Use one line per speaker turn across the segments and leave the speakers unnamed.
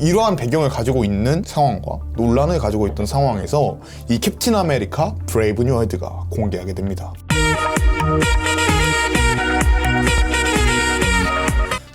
이러한 배경을 가지고 있는 상황과 논란을 가지고 있던 상황에서 이 캡틴 아메리카 브레이브 뉴 월드가 공개하게 됩니다.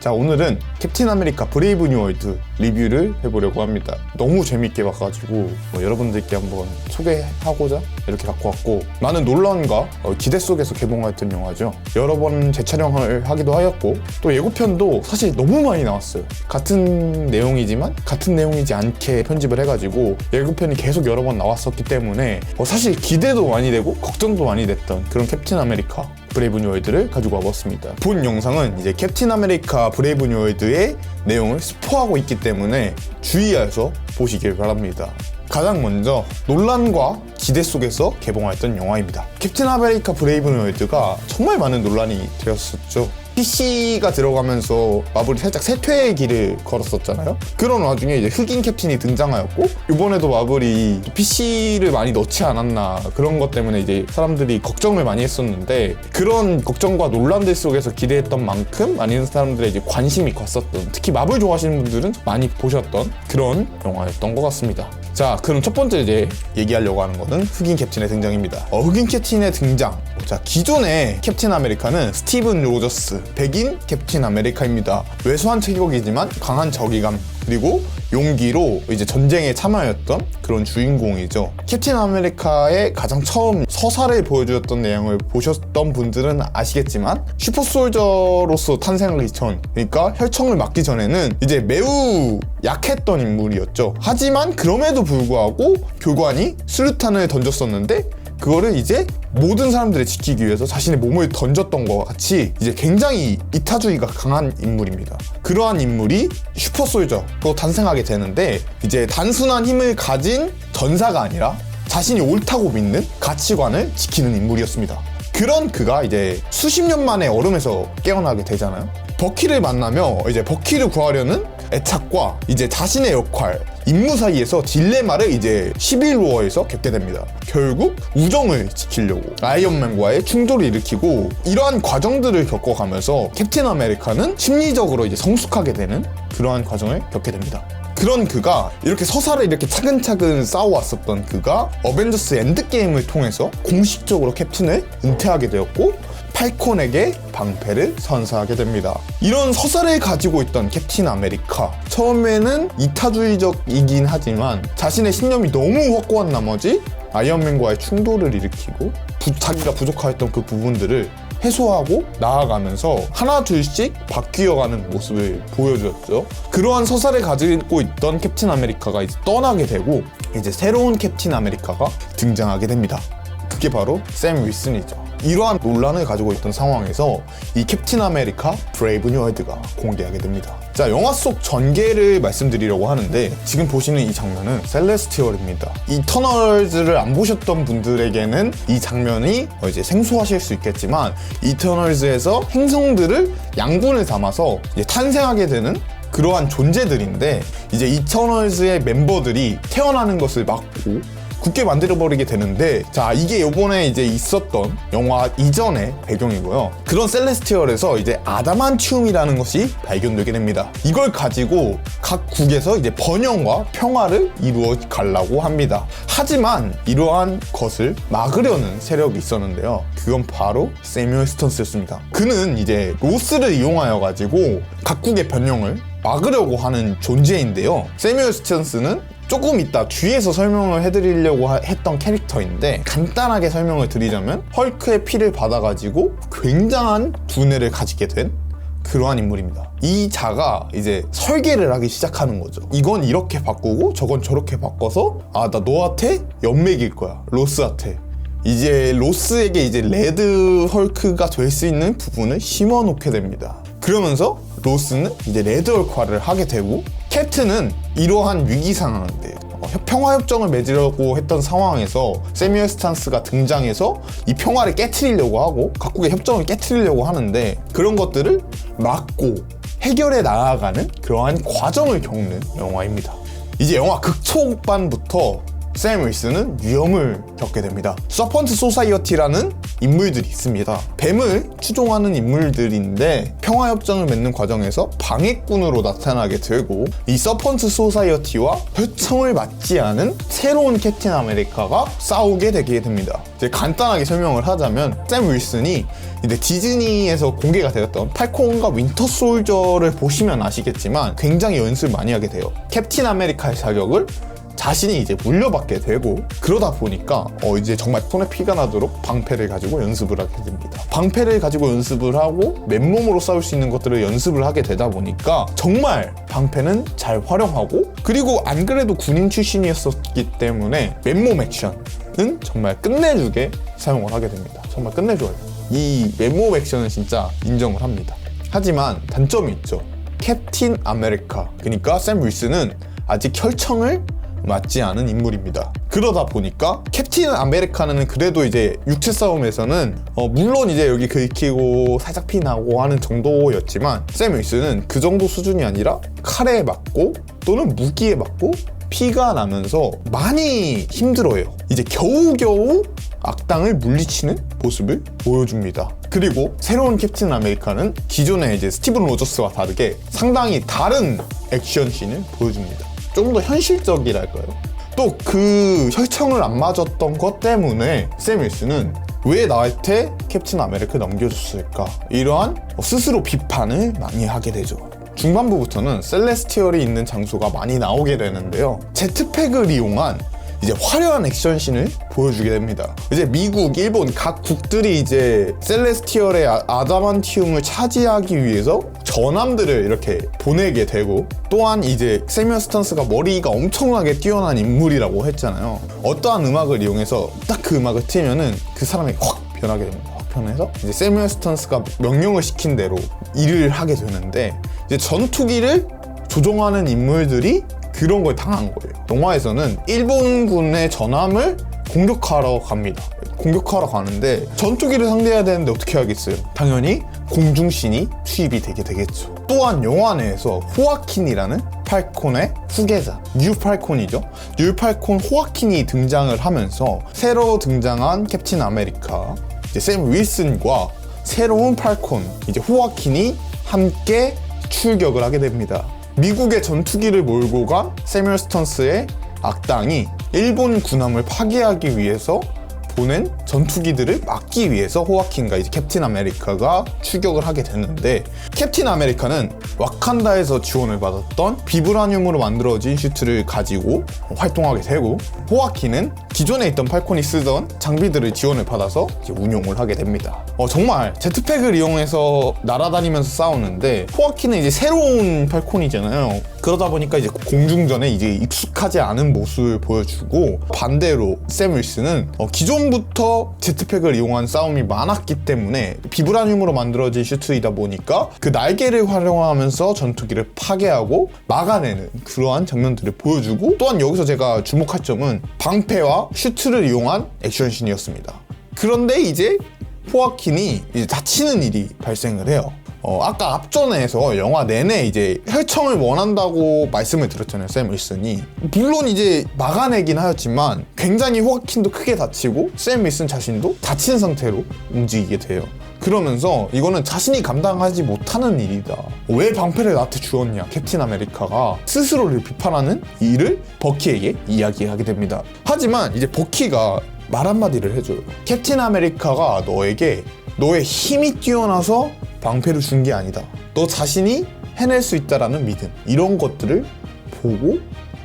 자, 오늘은 캡틴 아메리카 브레이브 뉴 월드 리뷰를 해보려고 합니다. 너무 재밌게 봐가지고 여러분들께 한번 소개하고자 이렇게 갖고 왔고, 많은 논란과 기대 속에서 개봉했던 영화죠. 여러 번 재촬영을 하기도 하였고, 또 예고편도 사실 너무 많이 나왔어요. 같은 내용이지만 같은 내용이지 않게 편집을 해가지고 예고편이 계속 여러 번 나왔었기 때문에 사실 기대도 많이 되고 걱정도 많이 됐던 그런 캡틴 아메리카 브레이브 뉴 월드를 가지고 와봤습니다. 본 영상은 이제 캡틴 아메리카 브레이브 뉴 월드의 내용을 스포하고 있기 때문에 주의해서 보시길 바랍니다. 가장 먼저 논란과 기대 속에서 개봉했던 영화입니다. 캡틴 아메리카 브레이브 뉴 월드가 정말 많은 논란이 되었었죠. PC가 들어가면서 마블이 살짝 쇠퇴의 길을 걸었었잖아요. 그런 와중에 이제 흑인 캡틴이 등장하였고, 이번에도 마블이 PC를 많이 넣지 않았나, 그런 것 때문에 이제 사람들이 걱정을 많이 했었는데, 그런 걱정과 논란들 속에서 기대했던 만큼 많은 사람들의 이제 관심이 컸었던, 특히 마블 좋아하시는 분들은 많이 보셨던 그런 영화였던 것 같습니다. 자, 그럼 첫 번째 이제 얘기하려고 하는 거는 흑인 캡틴의 등장입니다. 흑인 캡틴의 등장. 자, 기존의 캡틴 아메리카는 스티븐 로저스, 백인 캡틴 아메리카입니다. 왜소한 체격이지만 강한 정의감 그리고 용기로 이제 전쟁에 참여했던 그런 주인공이죠. 캡틴 아메리카의 가장 처음 서사를 보여주었던 내용을 보셨던 분들은 아시겠지만, 슈퍼솔저로서 탄생하기 전, 그러니까 혈청을 맞기 전에는 이제 매우 약했던 인물이었죠. 하지만 그럼에도 불구하고 교관이 수류탄을 던졌었는데, 그거를 이제 모든 사람들을 지키기 위해서 자신의 몸을 던졌던 것 같이 이제 굉장히 이타주의가 강한 인물입니다. 그러한 인물이 슈퍼솔저로 탄생하게 되는데, 이제 단순한 힘을 가진 전사가 아니라 자신이 옳다고 믿는 가치관을 지키는 인물이었습니다. 그런 그가 이제 수십 년 만에 얼음에서 깨어나게 되잖아요. 버키를 만나며 이제 버키를 구하려는 애착과 이제 자신의 역할, 임무 사이에서 딜레마를 이제 시빌워에서 겪게 됩니다. 결국 우정을 지키려고 아이언맨과의 충돌을 일으키고, 이러한 과정들을 겪어가면서 캡틴 아메리카는 심리적으로 이제 성숙하게 되는 그러한 과정을 겪게 됩니다. 그런 그가 이렇게 서사를 이렇게 차근차근 쌓아왔었던 그가 어벤져스 엔드게임을 통해서 공식적으로 캡틴을 은퇴하게 되었고, 팔콘에게 방패를 선사하게 됩니다. 이런 서사를 가지고 있던 캡틴 아메리카, 처음에는 이타주의적이긴 하지만 자신의 신념이 너무 확고한 나머지 아이언맨과의 충돌을 일으키고 자기가 부족하였던 그 부분들을 해소하고 나아가면서 하나 둘씩 바뀌어가는 모습을 보여주었죠. 그러한 서사를 가지고 있던 캡틴 아메리카가 이제 떠나게 되고, 이제 새로운 캡틴 아메리카가 등장하게 됩니다. 그게 바로 샘 윌슨이죠. 이러한 논란을 가지고 있던 상황에서 이 캡틴 아메리카 브레이브 뉴 월드가 공개하게 됩니다. 자, 영화 속 전개를 말씀드리려고 하는데, 지금 보시는 이 장면은 셀레스티얼입니다. 이터널즈를 안 보셨던 분들에게는 이 장면이 이제 생소하실 수 있겠지만, 이터널즈에서 행성들을 양분을 담아서 이제 탄생하게 되는 그러한 존재들인데, 이제 이터널즈의 멤버들이 태어나는 것을 막고 굳게 만들어버리게 되는데, 자, 이게 요번에 이제 있었던 영화 이전의 배경이고요. 그런 셀레스티얼에서 이제 아다만티움이라는 것이 발견되게 됩니다. 이걸 가지고 각 국에서 이제 번영과 평화를 이루어 가려고 합니다. 하지만 이러한 것을 막으려는 세력이 있었는데요. 그건 바로 세뮤얼 스턴스였습니다. 그는 이제 로스를 이용하여 가지고 각국의 번영을 막으려고 하는 존재인데요. 세뮤얼 스턴스는 조금 이따 뒤에서 설명을 해드리려고 했던 캐릭터인데, 간단하게 설명을 드리자면 헐크의 피를 받아가지고 굉장한 두뇌를 가지게 된 그러한 인물입니다. 이 자가 이제 설계를 하기 시작하는 거죠. 이건 이렇게 바꾸고 저건 저렇게 바꿔서, 아, 나 너한테 연맥일 거야, 로스한테. 이제 로스에게 이제 레드 헐크가 될 수 있는 부분을 심어놓게 됩니다. 그러면서 로스는 이제 레드 헐크화를 하게 되고, 캡틴은 이러한 위기 상황인데 평화협정을 맺으려고 했던 상황에서 세뮤얼 스탄스가 등장해서 이 평화를 깨트리려고 하고 각국의 협정을 깨트리려고 하는데, 그런 것들을 막고 해결해 나아가는 그러한 과정을 겪는 영화입니다. 이제 영화 극초반부터 샘 윌슨은 위험을 겪게 됩니다. 서펀트 소사이어티라는 인물들이 있습니다. 뱀을 추종하는 인물들인데 평화협정을 맺는 과정에서 방해꾼으로 나타나게 되고 이 서펀트 소사이어티와 혈청을 맞지 않은 새로운 캡틴 아메리카가 싸우게 되게 됩니다. 이제 간단하게 설명을 하자면 샘 윌슨이 이제 디즈니에서 공개가 되었던 팔콘과 윈터 솔저를 보시면 아시겠지만 굉장히 연습을 많이 하게 돼요. 캡틴 아메리카의 자격을 자신이 이제 물려받게 되고 그러다 보니까 이제 정말 손에 피가 나도록 방패를 가지고 연습을 하게 됩니다. 방패를 가지고 연습을 하고 맨몸으로 싸울 수 있는 것들을 연습을 하게 되다 보니까 정말 방패는 잘 활용하고 그리고 안 그래도 군인 출신이었었기 때문에 맨몸 액션은 정말 끝내주게 사용을 하게 됩니다. 정말 끝내줘요. 이 맨몸 액션은 진짜 인정을 합니다. 하지만 단점이 있죠. 캡틴 아메리카 그러니까 샘 윌슨은 아직 혈청을 맞지 않은 인물입니다. 그러다 보니까 캡틴 아메리카는 그래도 이제 육체 싸움에서는 물론 이제 여기 긁히고 살짝 피 나고 하는 정도였지만 샘 윌슨은 그 정도 수준이 아니라 칼에 맞고 또는 무기에 맞고 피가 나면서 많이 힘들어해요. 이제 겨우겨우 악당을 물리치는 모습을 보여줍니다. 그리고 새로운 캡틴 아메리카는 기존의 이제 스티븐 로저스와 다르게 상당히 다른 액션씬을 보여줍니다. 좀 더 현실적이랄까요? 또 그 혈청을 안 맞았던 것 때문에 샘 윌슨은 왜 나한테 캡틴 아메리카 넘겨줬을까? 이러한 스스로 비판을 많이 하게 되죠. 중반부부터는 셀레스티얼이 있는 장소가 많이 나오게 되는데요. 제트팩을 이용한 이제 화려한 액션씬을 보여주게 됩니다. 이제 미국, 일본 각 국들이 이제 셀레스티얼의 아담한티움을 차지하기 위해서 전함들을 이렇게 보내게 되고 또한 이제 세뮤얼 스턴스가 머리가 엄청나게 뛰어난 인물이라고 했잖아요. 어떠한 음악을 이용해서 딱 그 음악을 틀면은 그 사람이 확 변하게 됩니다. 확 변해서 이제 세뮤얼 스턴스가 명령을 시킨 대로 일을 하게 되는데 이제 전투기를 조종하는 인물들이 그런 걸 당한 거예요. 영화에서는 일본군의 전함을 공격하러 갑니다. 공격하러 가는데 전투기를 상대해야 되는데 어떻게 하겠어요? 당연히 공중신이 투입이 되게 되겠죠. 또한 영화 내에서 호아킨이라는 팔콘의 후계자 뉴 팔콘이죠. 뉴 팔콘 호아킨이 등장을 하면서 새로 등장한 캡틴 아메리카 이제 샘 윌슨과 새로운 팔콘 이제 호아킨이 함께 출격을 하게 됩니다. 미국의 전투기를 몰고 간 세뮤얼 스턴스의 악당이 일본 군함을 파괴하기 위해서 보낸 전투기들을 막기 위해서 호아킨과 이제 캡틴 아메리카가 출격을 하게 됐는데 캡틴 아메리카는 와칸다에서 지원을 받았던 비브라늄으로 만들어진 슈트를 가지고 활동하게 되고 호아킨은 기존에 있던 팔콘이 쓰던 장비들을 지원을 받아서 이제 운용을 하게 됩니다. 정말 제트팩을 이용해서 날아다니면서 싸우는데 호아킨은 이제 새로운 팔콘이잖아요. 그러다 보니까 이제 공중전에 이제 익숙하지 않은 모습을 보여주고 반대로 샘 윌슨은 기존부터 제트팩을 이용한 싸움이 많았기 때문에 비브라늄으로 만들어진 슈트이다 보니까 그 날개를 활용하면서 전투기를 파괴하고 막아내는 그러한 장면들을 보여주고 또한 여기서 제가 주목할 점은 방패와 슈트를 이용한 액션씬이었습니다. 그런데 이제 호아킨이 이제 다치는 일이 발생을 해요. 아까 앞전에서 영화 내내 이제 혈청을 원한다고 말씀을 드렸잖아요, 샘 윌슨이. 물론 이제 막아내긴 하였지만 굉장히 호아킨도 크게 다치고 샘 윌슨 자신도 다친 상태로 움직이게 돼요. 그러면서 이거는 자신이 감당하지 못하는 일이다. 왜 방패를 나한테 주었냐, 캡틴 아메리카가 스스로를 비판하는 일을 버키에게 이야기하게 됩니다. 하지만 이제 버키가 말 한마디를 해줘요. 캡틴 아메리카가 너에게 너의 힘이 뛰어나서 방패를 준 게 아니다. 너 자신이 해낼 수 있다라는 믿음, 이런 것들을 보고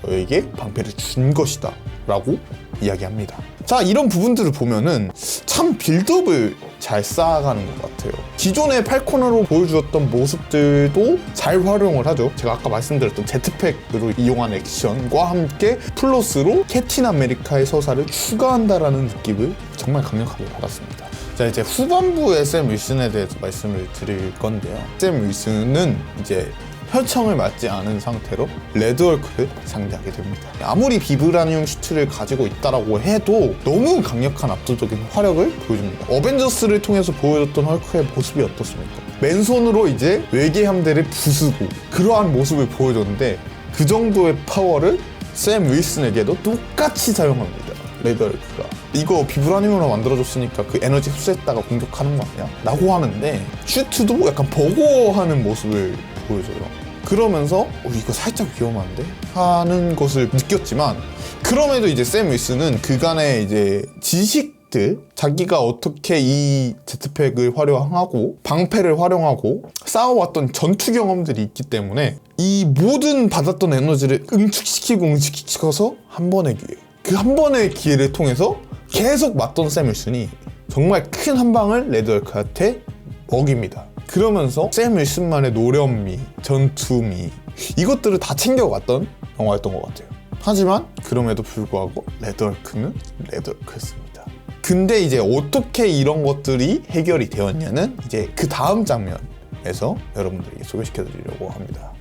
너에게 방패를 준 것이다 라고 이야기합니다. 자, 이런 부분들을 보면은 참 빌드업을 잘 쌓아가는 것 같아요. 기존의 팔콘으로 보여주었던 모습들도 잘 활용을 하죠. 제가 아까 말씀드렸던 제트팩으로 이용한 액션과 함께 플러스로 캡틴 아메리카의 서사를 추가한다라는 느낌을 정말 강력하게 받았습니다. 자, 이제 후반부의 샘 윌슨에 대해서 말씀을 드릴 건데요. 샘 윌슨은 이제 혈청을 맞지 않은 상태로 레드헐크를 상대하게 됩니다. 아무리 비브라늄 슈트를 가지고 있다라고 해도 너무 강력한 압도적인 화력을 보여줍니다. 어벤져스를 통해서 보여줬던 헐크의 모습이 어떻습니까? 맨손으로 이제 외계 함대를 부수고 그러한 모습을 보여줬는데 그 정도의 파워를 샘 윌슨에게도 똑같이 사용합니다. 레드헐크가. 이거 비브라늄으로 만들어줬으니까 그 에너지 흡수했다가 공격하는 거 아니야? 라고 하는데 슈트도 약간 버거워하는 모습을 보여줘요. 그러면서 이거 살짝 위험한데? 하는 것을 느꼈지만 그럼에도 이제 샘 윌슨은 그간의 이제 지식들, 자기가 어떻게 이 제트팩을 활용하고 방패를 활용하고 싸워왔던 전투 경험들이 있기 때문에 이 모든 받았던 에너지를 응축시켜서 한 번의 기회, 그 한 번의 기회를 통해서 계속 맞던 샘 윌슨이 정말 큰 한 방을 레드헐크한테 먹입니다. 그러면서 샘 윌슨만의 노련미, 전투미 이것들을 다 챙겨갔던 영화였던 것 같아요. 하지만 그럼에도 불구하고 레드헐크는 레드헐크였습니다. 근데 이제 어떻게 이런 것들이 해결이 되었냐는 이제 그 다음 장면에서 여러분들에게 소개시켜드리려고 합니다.